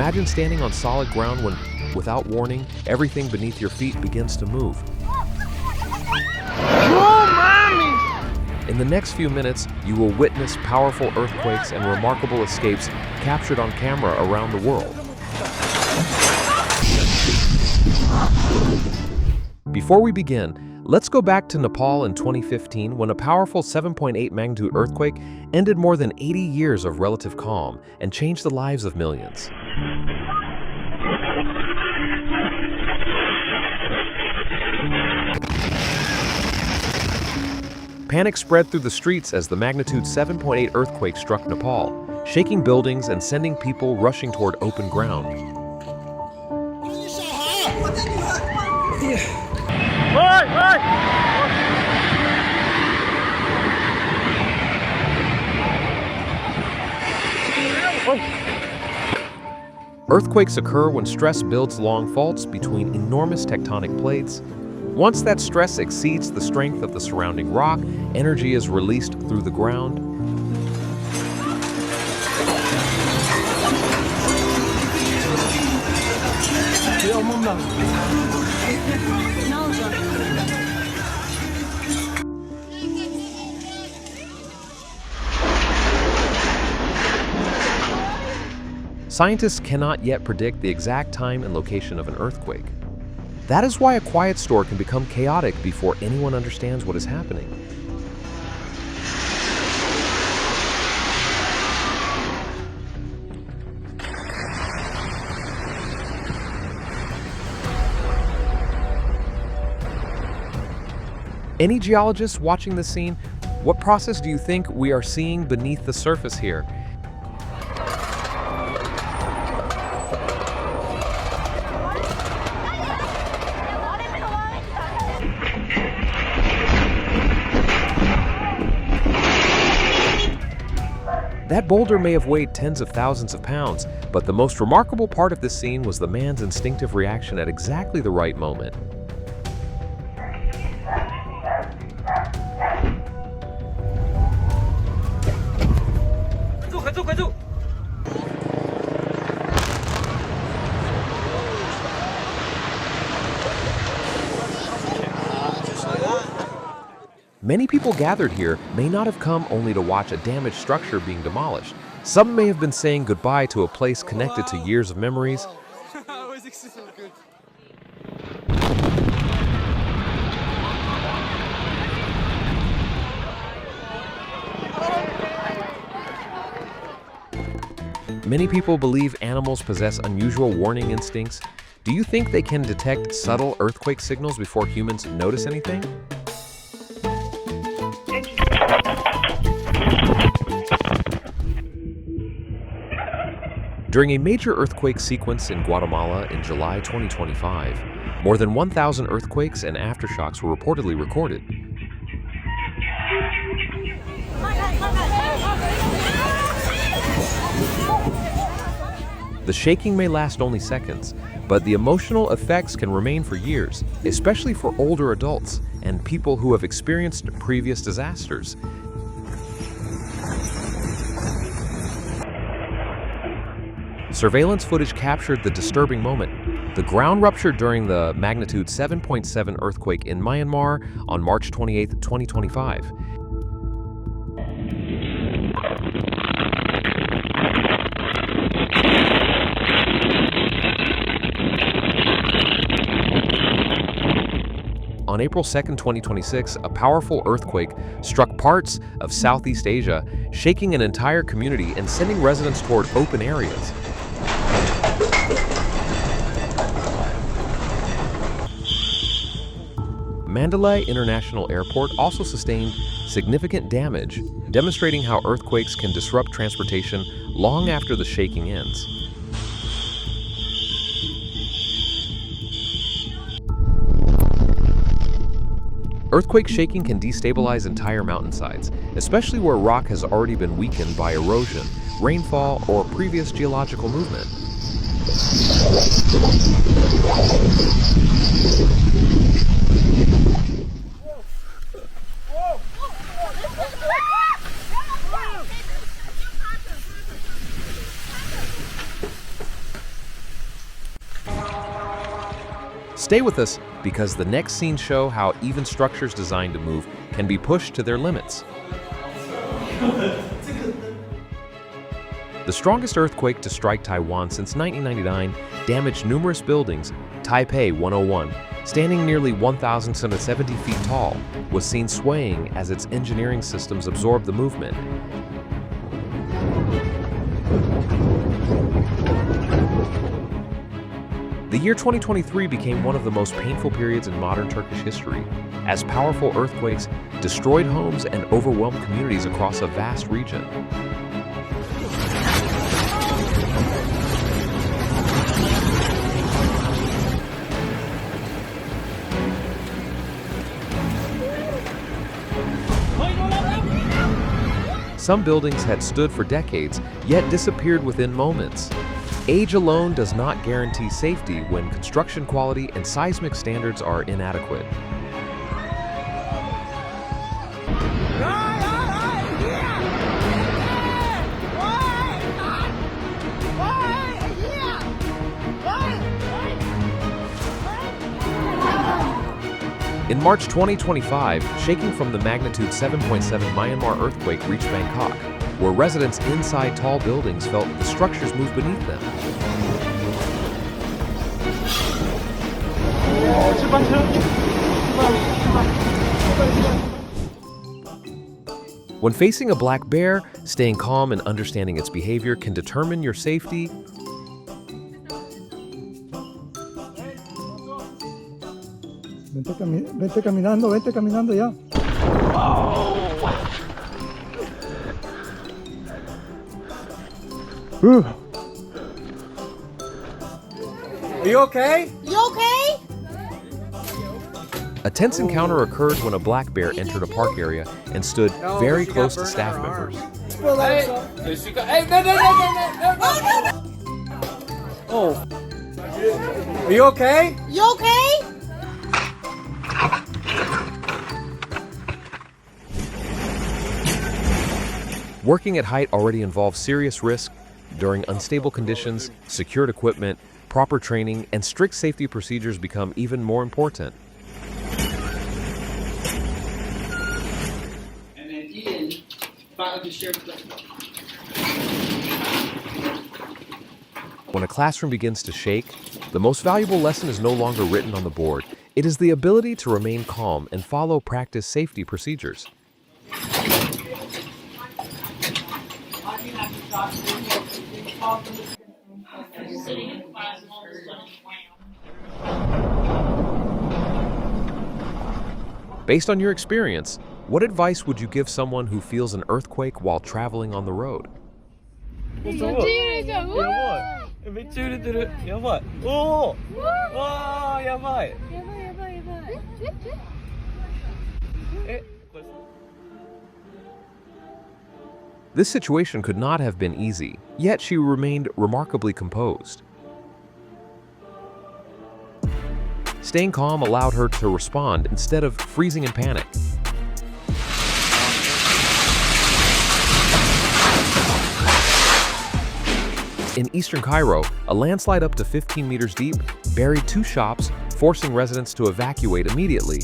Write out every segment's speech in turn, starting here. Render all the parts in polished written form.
Imagine standing on solid ground when, without warning, everything beneath your feet begins to move. In the next few minutes, you will witness powerful earthquakes and remarkable escapes captured on camera around the world. Before we begin, let's go back to Nepal in 2015 when a powerful 7.8 magnitude earthquake ended more than 80 years of relative calm and changed the lives of millions. Panic spread through the streets as the magnitude 7.8 earthquake struck Nepal, shaking buildings and sending people rushing toward open ground. Earthquakes occur when stress builds along faults between enormous tectonic plates. Once that stress exceeds the strength of the surrounding rock, energy is released through the ground. Scientists cannot yet predict the exact time and location of an earthquake. That is why a quiet storm can become chaotic before anyone understands what is happening. Any geologists watching this scene, what process do you think we are seeing beneath the surface here? That boulder may have weighed tens of thousands of pounds, but the most remarkable part of this scene was the man's instinctive reaction at exactly the right moment. Many people gathered here may not have come only to watch a damaged structure being demolished. Some may have been saying goodbye to a place connected to years of memories. Many people believe animals possess unusual warning instincts. Do you think they can detect subtle earthquake signals before humans notice anything? During a major earthquake sequence in Guatemala in July 2025, more than 1,000 earthquakes and aftershocks were reportedly recorded. The shaking may last only seconds, but the emotional effects can remain for years, especially for older adults and people who have experienced previous disasters. Surveillance footage captured the disturbing moment. The ground ruptured during the magnitude 7.7 earthquake in Myanmar on March 28, 2025. On April 2, 2026, a powerful earthquake struck parts of Southeast Asia, shaking an entire community and sending residents toward open areas. Mandalay International Airport also sustained significant damage, demonstrating how earthquakes can disrupt transportation long after the shaking ends. Earthquake shaking can destabilize entire mountainsides, especially where rock has already been weakened by erosion, rainfall, or previous geological movement. Stay with us because the next scenes show how even structures designed to move can be pushed to their limits. The strongest earthquake to strike Taiwan since 1999 damaged numerous buildings. Taipei 101, standing nearly 1,070 feet tall, was seen swaying as its engineering systems absorbed the movement. The year 2023 became one of the most painful periods in modern Turkish history, as powerful earthquakes destroyed homes and overwhelmed communities across a vast region. Some buildings had stood for decades, yet disappeared within moments. Age alone does not guarantee safety when construction quality and seismic standards are inadequate. In March 2025, shaking from the magnitude 7.7 Myanmar earthquake reached Bangkok, where residents inside tall buildings felt the structures move beneath them. When facing a black bear, staying calm and understanding its behavior can determine your safety. Vete caminando ya. Are you okay? You okay? A tense encounter occurred when a black bear entered a park area and stood very close to staff members. Oh. Are you okay? You okay? Working at height already involves serious risk. During unstable conditions, secured equipment, proper training, and strict safety procedures become even more important. And then Ian, thought to share with them. When a classroom begins to shake, the most valuable lesson is no longer written on the board. It is the ability to remain calm and follow practice safety procedures. Based on your experience, what advice would you give someone who feels an earthquake while traveling on the road? This situation could not have been easy, yet she remained remarkably composed. Staying calm allowed her to respond instead of freezing in panic. In eastern Cairo, a landslide up to 15 meters deep buried 2 shops, forcing residents to evacuate immediately.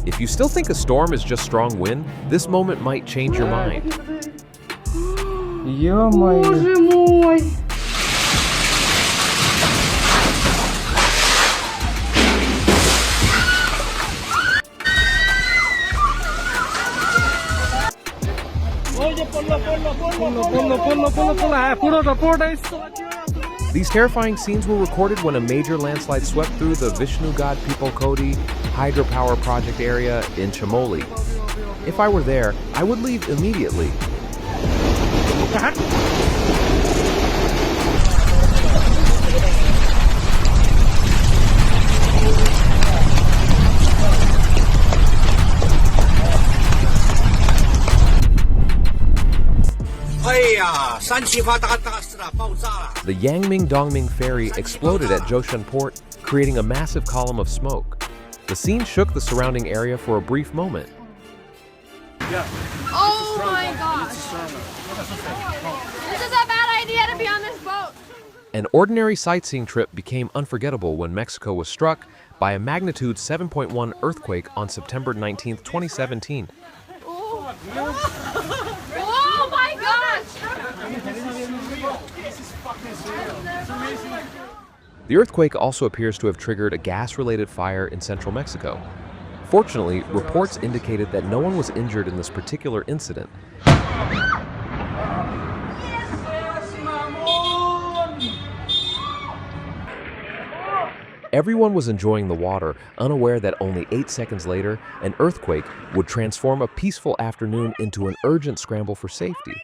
If you still think a storm is just strong wind, this moment might change your mind. Ё-моё. These terrifying scenes were recorded when a major landslide swept through the Vishnu God People Kodi hydropower project area in Chamoli. If I were there, I would leave immediately. The Yangming Dongming ferry exploded at Zhoushan port, creating a massive column of smoke. The scene shook the surrounding area for a brief moment. Oh my This is a bad idea to be on this boat. An ordinary sightseeing trip became unforgettable when Mexico was struck by a magnitude 7.1 earthquake on September 19, 2017. Oh, oh my gosh! The earthquake also appears to have triggered a gas-related fire in central Mexico. Fortunately, reports indicated that no one was injured in this particular incident. Everyone was enjoying the water, unaware that only 8 seconds later, an earthquake would transform a peaceful afternoon into an urgent scramble for safety.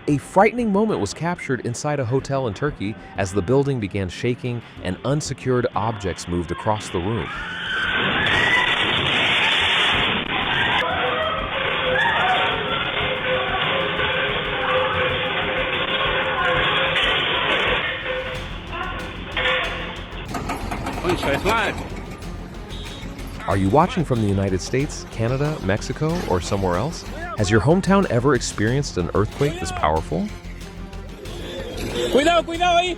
A frightening moment was captured inside a hotel in Turkey as the building began shaking and unsecured objects moved across the room. Are you watching from the United States, Canada, Mexico, or somewhere else? Has your hometown ever experienced an earthquake this powerful? Cuidado, cuidado ahí.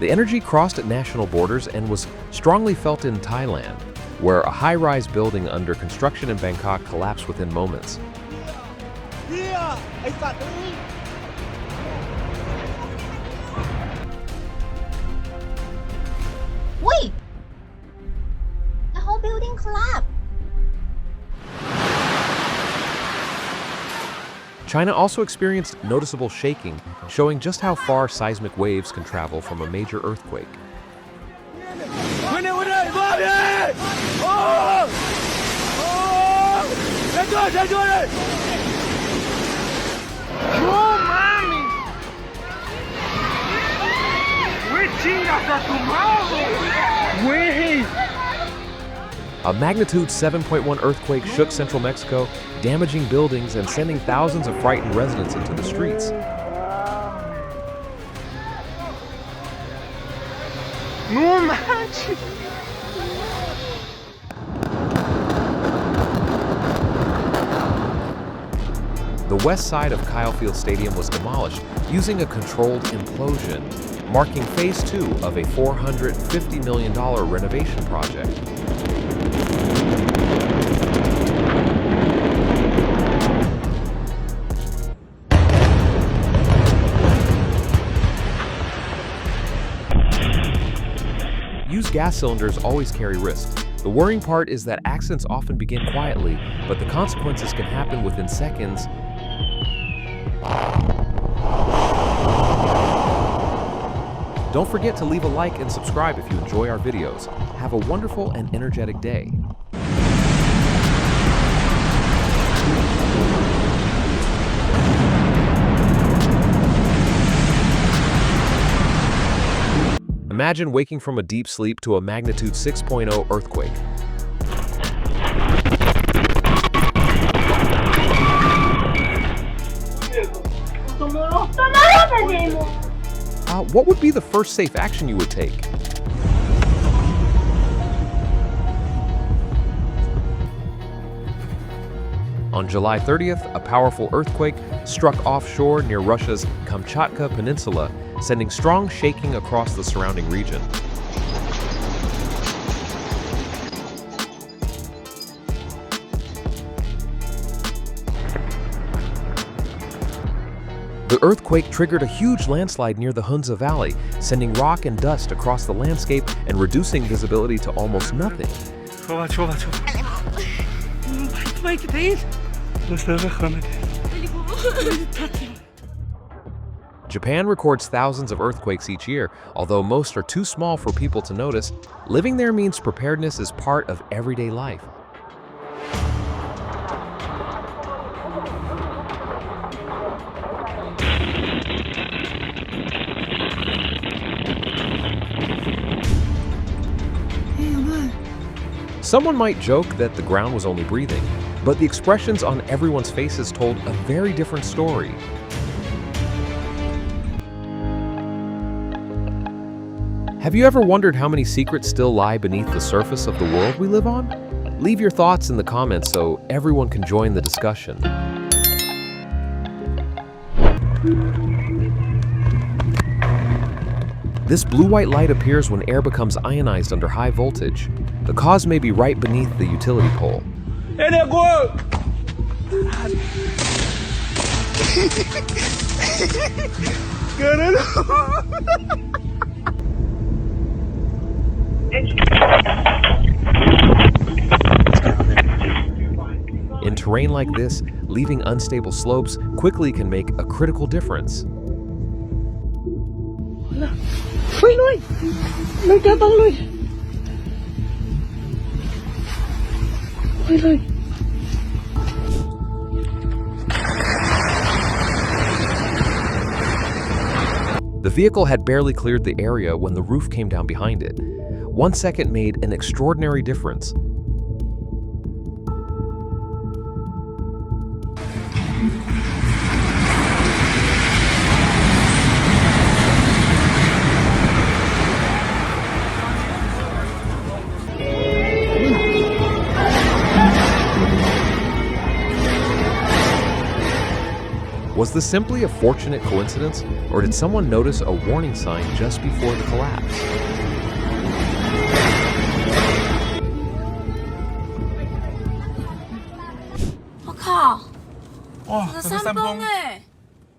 The energy crossed national borders and was strongly felt in Thailand, where a high-rise building under construction in Bangkok collapsed within moments. Wait! The whole building collapsed. China also experienced noticeable shaking, showing just how far seismic waves can travel from a major earthquake. A magnitude 7.1 earthquake shook central Mexico, damaging buildings and sending thousands of frightened residents into the streets. The west side of Kyle Field Stadium was demolished using a controlled implosion, marking phase 2 of a $450 million renovation project. Used gas cylinders always carry risks. The worrying part is that accidents often begin quietly, but the consequences can happen within seconds. Don't forget to leave a like and subscribe if you enjoy our videos. Have a wonderful and energetic day. Imagine waking from a deep sleep to a magnitude 6.0 earthquake. What would be the first safe action you would take? On July 30th, a powerful earthquake struck offshore near Russia's Kamchatka Peninsula, sending strong shaking across the surrounding region. The earthquake triggered a huge landslide near the Hunza Valley, sending rock and dust across the landscape and reducing visibility to almost nothing. Japan records thousands of earthquakes each year, although most are too small for people to notice. Living there means preparedness is part of everyday life. Someone might joke that the ground was only breathing, but the expressions on everyone's faces told a very different story. Have you ever wondered how many secrets still lie beneath the surface of the world we live on? Leave your thoughts in the comments so everyone can join the discussion. This blue-white light appears when air becomes ionized under high voltage. The cause may be right beneath the utility pole. In terrain like this, leaving unstable slopes quickly can make a critical difference. The vehicle had barely cleared the area when the roof came down behind it. 1 second made an extraordinary difference. Was this simply a fortunate coincidence, or did someone notice a warning sign just before the collapse?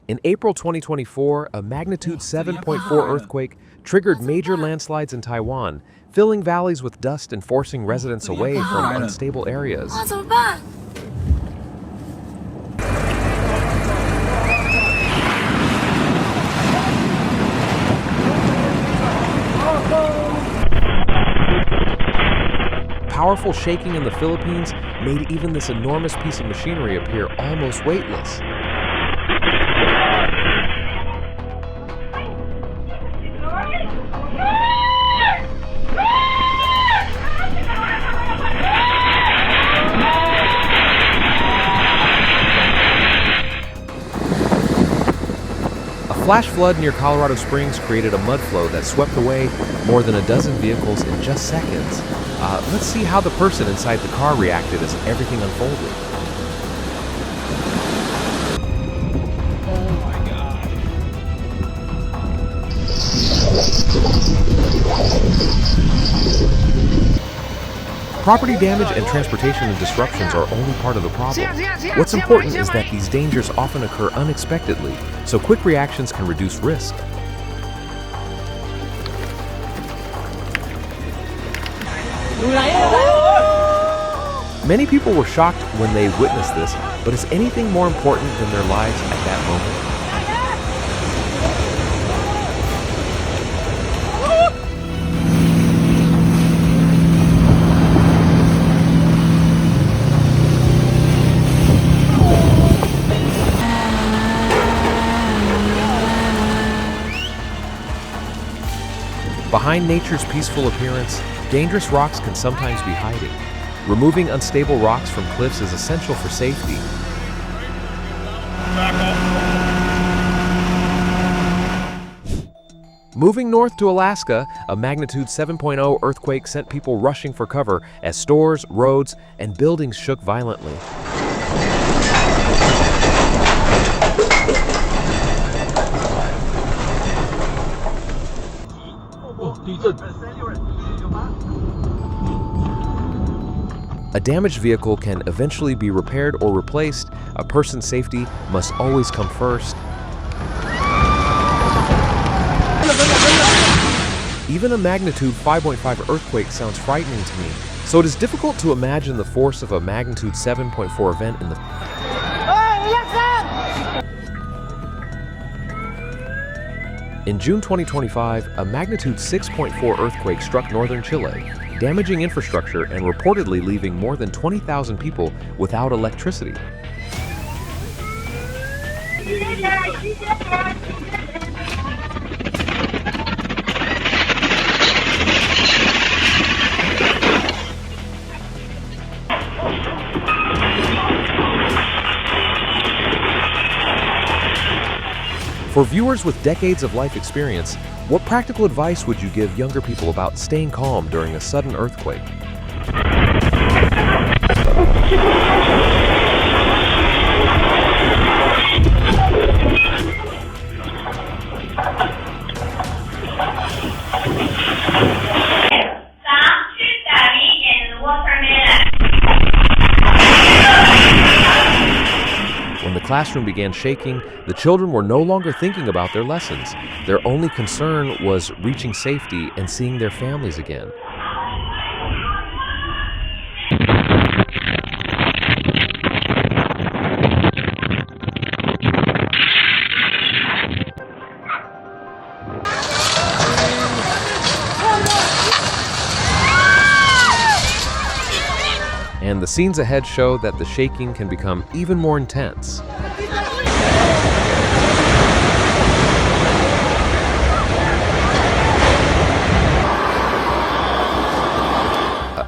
In April 2024, a magnitude 7.4 earthquake triggered major landslides in Taiwan, filling valleys with dust and forcing residents away from unstable areas. Powerful shaking in the Philippines made even this enormous piece of machinery appear almost weightless. A flash flood near Colorado Springs created a mud flow that swept away more than a dozen vehicles in just seconds. Let's see how the person inside the car reacted as everything unfolded. Property damage and transportation disruptions are only part of the problem. What's important is that these dangers often occur unexpectedly, so quick reactions can reduce risk. Many people were shocked when they witnessed this, but is anything more important than their lives at that moment? Behind nature's peaceful appearance, dangerous rocks can sometimes be hiding. Removing unstable rocks from cliffs is essential for safety. Moving north to Alaska, a magnitude 7.0 earthquake sent people rushing for cover as stores, roads, and buildings shook violently. A damaged vehicle can eventually be repaired or replaced. A person's safety must always come first. Even a magnitude 5.5 earthquake sounds frightening to me, so it is difficult to imagine the force of a magnitude 7.4 event in the... In June 2025, a magnitude 6.4 earthquake struck northern Chile, damaging infrastructure and reportedly leaving more than 20,000 people without electricity. For viewers with decades of life experience, what practical advice would you give younger people about staying calm during a sudden earthquake? When the classroom began shaking, the children were no longer thinking about their lessons. Their only concern was reaching safety and seeing their families again. And the scenes ahead show that the shaking can become even more intense.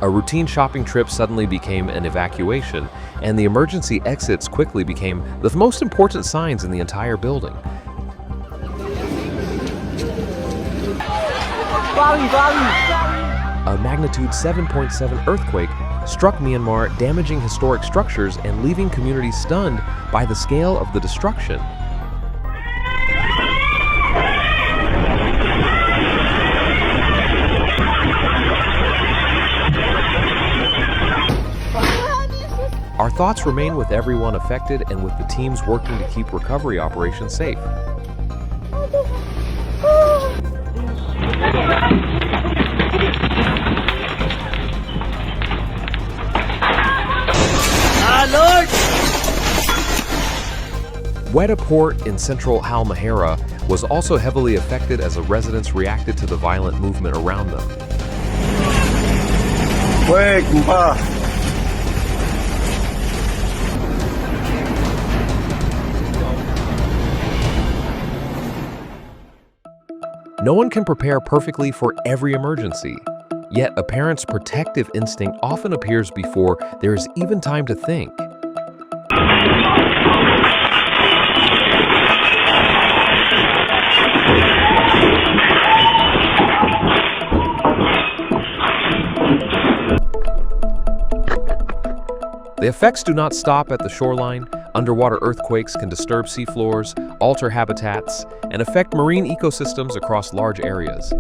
A routine shopping trip suddenly became an evacuation, and the emergency exits quickly became the most important signs in the entire building. A magnitude 7.7 earthquake struck Myanmar, damaging historic structures and leaving communities stunned by the scale of the destruction. Our thoughts remain with everyone affected and with the teams working to keep recovery operations safe. Weta Port in central Halmahera was also heavily affected as the residents reacted to the violent movement around them. No one can prepare perfectly for every emergency, yet a parent's protective instinct often appears before there is even time to think. The effects do not stop at the shoreline. Underwater earthquakes can disturb seafloors, alter habitats, and affect marine ecosystems across large areas.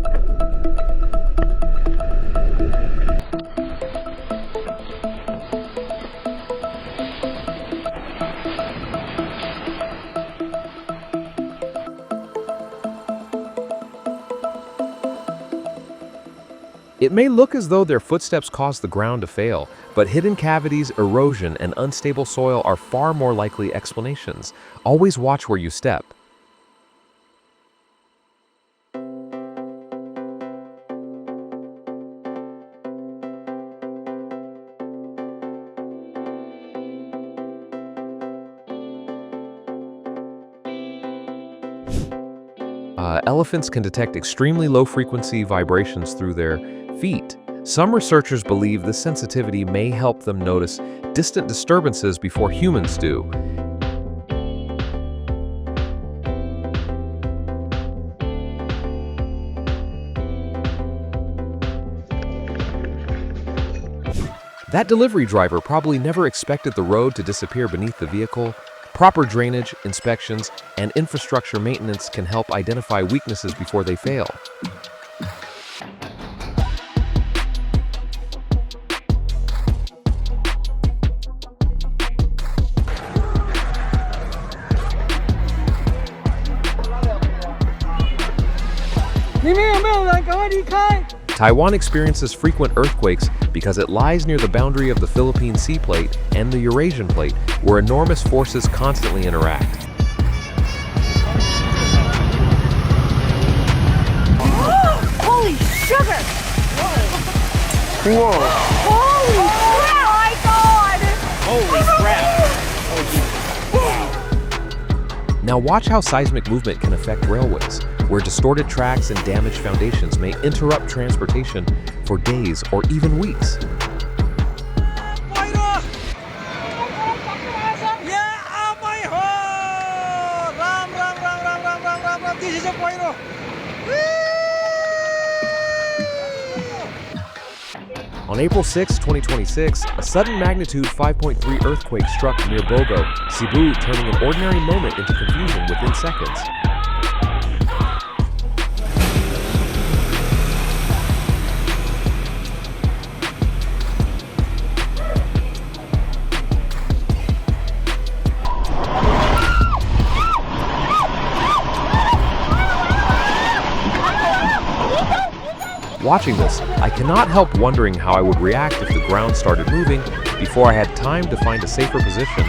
It may look as though their footsteps caused the ground to fail, but hidden cavities, erosion, and unstable soil are far more likely explanations. Always watch where you step. Elephants can detect extremely low-frequency vibrations through their feet. Some researchers believe this sensitivity may help them notice distant disturbances before humans do. That delivery driver probably never expected the road to disappear beneath the vehicle. Proper drainage, inspections, and infrastructure maintenance can help identify weaknesses before they fail. Taiwan experiences frequent earthquakes because it lies near the boundary of the Philippine Sea Plate and the Eurasian Plate, where enormous forces constantly interact. Holy sugar! Whoa! Holy Holy crap! Oh my god! Now watch how seismic movement can affect railways, where distorted tracks and damaged foundations may interrupt transportation for days or even weeks. On April 6, 2026, a sudden magnitude 5.3 earthquake struck near Bogo, Cebu, turning an ordinary moment into confusion within seconds. Watching this, I cannot help wondering how I would react if the ground started moving before I had time to find a safer position.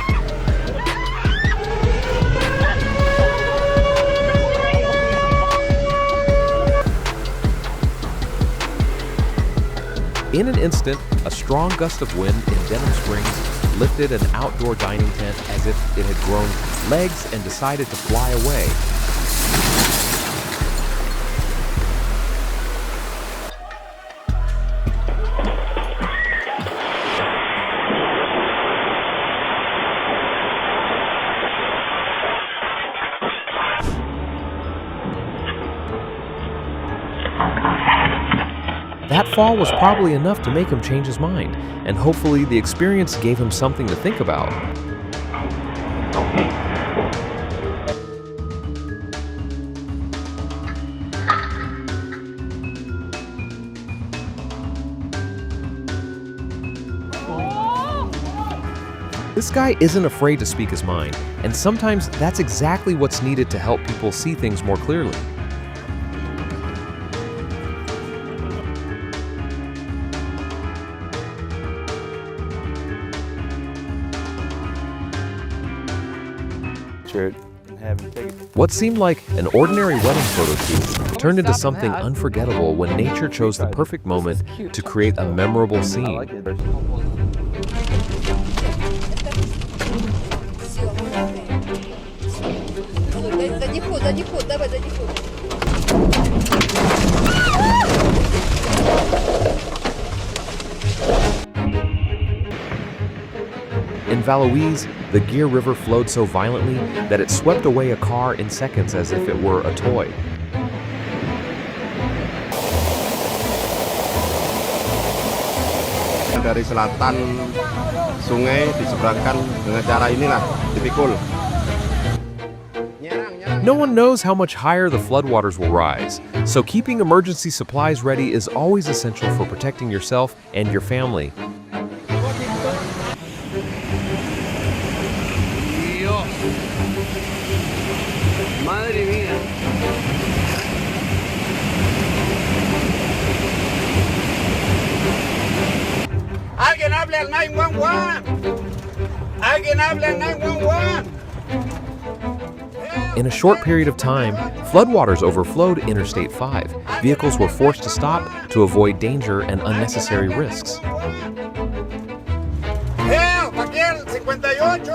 In an instant, a strong gust of wind in Denham Springs lifted an outdoor dining tent as if it had grown legs and decided to fly away. That fall was probably enough to make him change his mind, and hopefully the experience gave him something to think about. This guy isn't afraid to speak his mind, and sometimes that's exactly what's needed to help people see things more clearly. What seemed like an ordinary wedding photo shoot turned into something unforgettable when nature chose the perfect moment to create a memorable scene. In Valois, the Gear River flowed so violently that it swept away a car in seconds as if it were a toy. Dari selatan sungai diseberangkan dengan cara inilah, dipikul. No one knows how much higher the floodwaters will rise, so keeping emergency supplies ready is always essential for protecting yourself and your family. Madre mía. Alguien hable al 911. Alguien hable al 911. In a short period of time, floodwaters overflowed Interstate 5. Vehicles were forced to stop to avoid danger and unnecessary risks. ¡Eh! ¡Aquí el 58!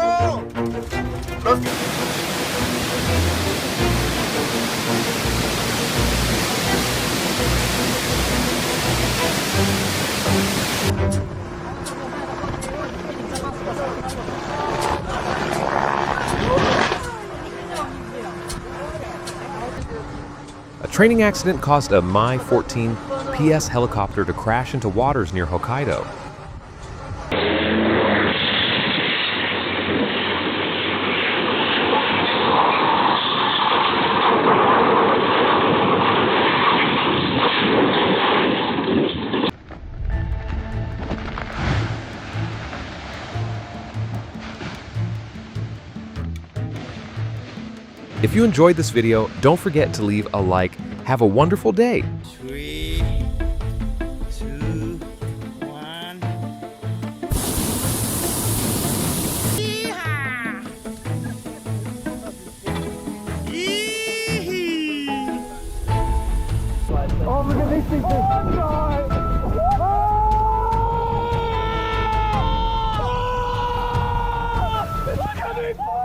A training accident caused a Mi-14 PS helicopter to crash into waters near Hokkaido. If you enjoyed this video, don't forget to leave a like. Have a wonderful day. 3, 2, 1. Oh, look at these things.